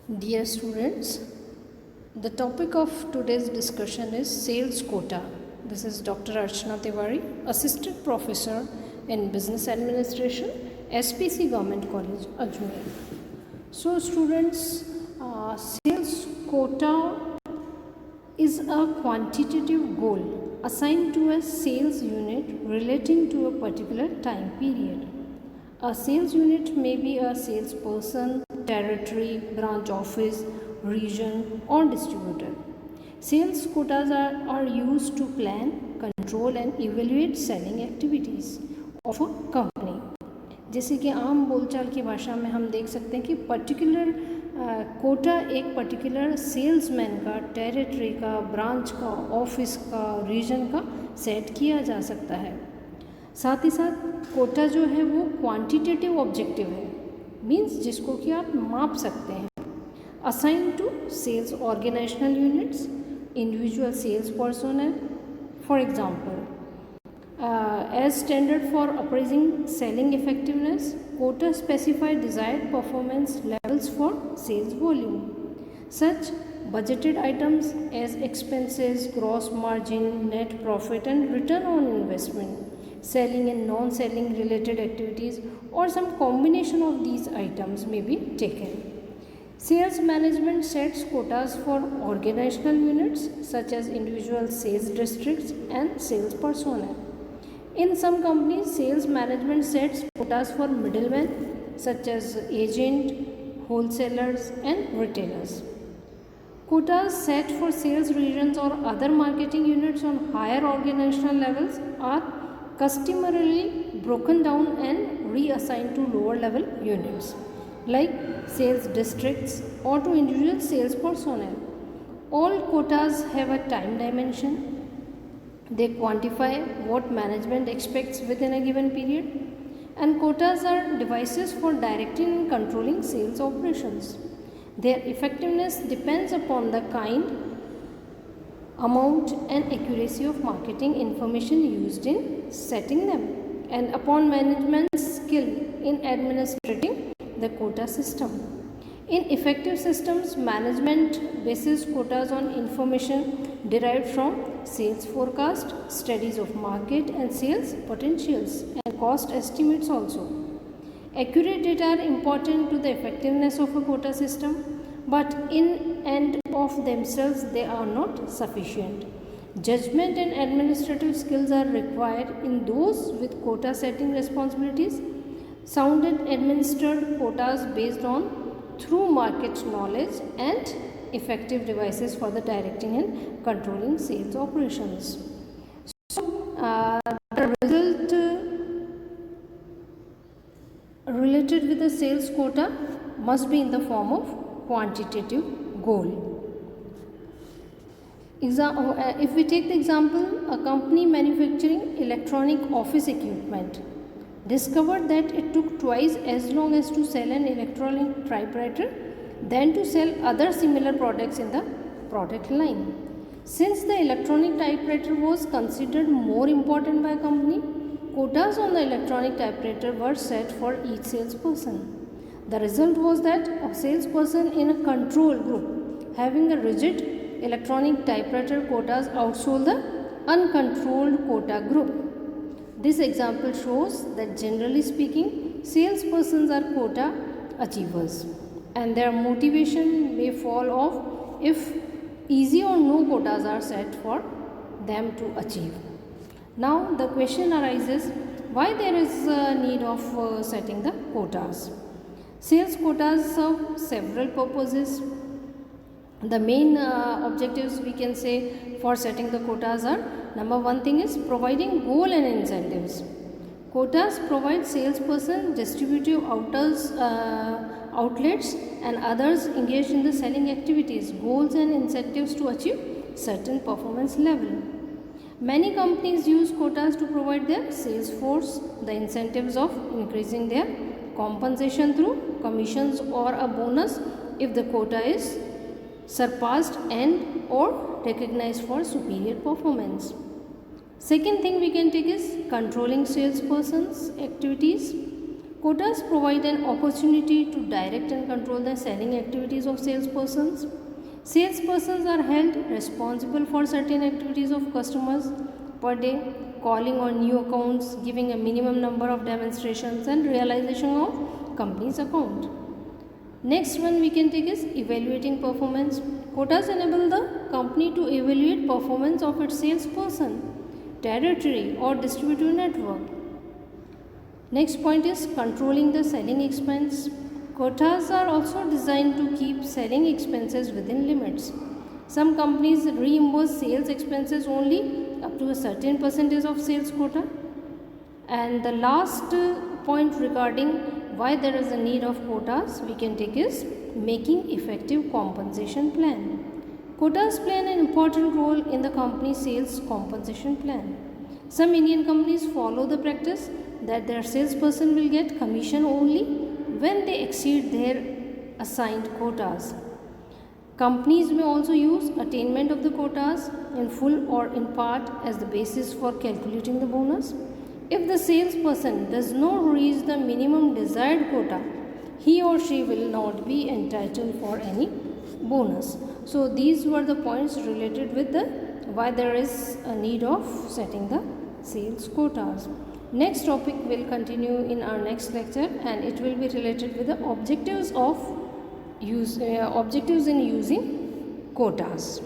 Dear students, the topic of today's discussion is sales quota. This is Dr. Archana Tiwari, Assistant Professor in Business Administration, SPC Government College, Ajmer. So students, sales quota is a quantitative goal assigned to a sales unit relating to a particular time period. A sales unit may be a salesperson, territory, branch office, region, or distributor. Sales quotas are used to plan, control, and evaluate selling activities of a company. जैसे कि आम बोलचाल की भाषा में हम देख सकते हैं कि पर्टिकुलर कोटा एक पर्टिकुलर सेल्समैन का, टेरिटरी का, ब्रांच का, ऑफिस का, रीजन का सेट किया जा सकता है. साथ ही साथ कोटा जो है वो क्वांटिटेटिव ऑब्जेक्टिव है, मीन्स जिसको कि आप माप सकते हैं. Assign to sales organisational units, individual sales personnel. For example, as standard for appraising selling effectiveness, quota specify desired performance levels for sales volume. Such budgeted items as expenses, gross margin, net profit, and return on investment, selling and non-selling related activities, or some combination of these items may be taken. Sales management sets quotas for organizational units such as individual sales districts and sales personnel. In some companies, sales management sets quotas for middlemen such as agent, wholesalers, and retailers. Quotas set for sales regions or other marketing units on higher organizational levels are customarily broken down and reassigned to lower level units like sales districts or to individual sales personnel. All quotas have a time dimension. They quantify what management expects within a given period, and quotas are devices for directing and controlling sales operations. Their effectiveness depends upon the kind, amount, and accuracy of marketing information used in setting them, and upon management's skill in administrating the quota system. In effective systems, management bases quotas on information derived from sales forecast, studies of market and sales potentials, and cost estimates also. Accurate data are important to the effectiveness of a quota system, but in and of themselves they are not sufficient. Judgment and administrative skills are required in those with quota setting responsibilities. Sound and administered quotas based on through market knowledge and effective devices for the directing and controlling sales operations. So, the result related with the sales quota must be in the form of quantitative goal. If we take the example, a company manufacturing electronic office equipment discovered that it took twice as long as to sell an electronic typewriter than to sell other similar products in the product line. Since the electronic typewriter was considered more important by a company, quotas on the electronic typewriter were set for each salesperson. The result was that a salesperson in a control group having a rigid electronic typewriter quotas outsold the uncontrolled quota group. This example shows that generally speaking, salespersons are quota achievers and their motivation may fall off if easy or no quotas are set for them to achieve. Now the question arises, why there is a need of setting the quotas? Sales quotas serve several purposes. The main objectives we can say for setting the quotas are, number one thing is providing goal and incentives. Quotas provide salesperson, distributive outlets and others engaged in the selling activities, goals and incentives to achieve certain performance level. Many companies use quotas to provide their sales force the incentives of increasing their compensation through commissions or a bonus if the quota is surpassed and or recognized for superior performance. Second thing we can take is controlling salesperson's activities. Quotas provide an opportunity to direct and control the selling activities of salespersons. Salespersons are held responsible for certain activities of customers per day, calling on new accounts, giving a minimum number of demonstrations, and realization of company's account. Next one we can take is evaluating performance. Quotas enable the company to evaluate performance of its salesperson, territory, or distributor network. Next point is controlling the selling expense. Quotas are also designed to keep selling expenses within limits. Some companies reimburse sales expenses only up to a certain percentage of sales quota. And the last point regarding why there is a need of quotas we can take is making effective compensation plan. Quotas play an important role in the company's sales compensation plan. Some Indian companies follow the practice that their salesperson will get commission only when they exceed their assigned quotas. Companies may also use attainment of the quotas in full or in part as the basis for calculating the bonus. If the salesperson does not reach the minimum desired quota, he or she will not be entitled for any bonus. So these were the points related with the why there is a need of setting the sales quotas. Next topic will continue in our next lecture, and it will be related with the objectives in using quotas.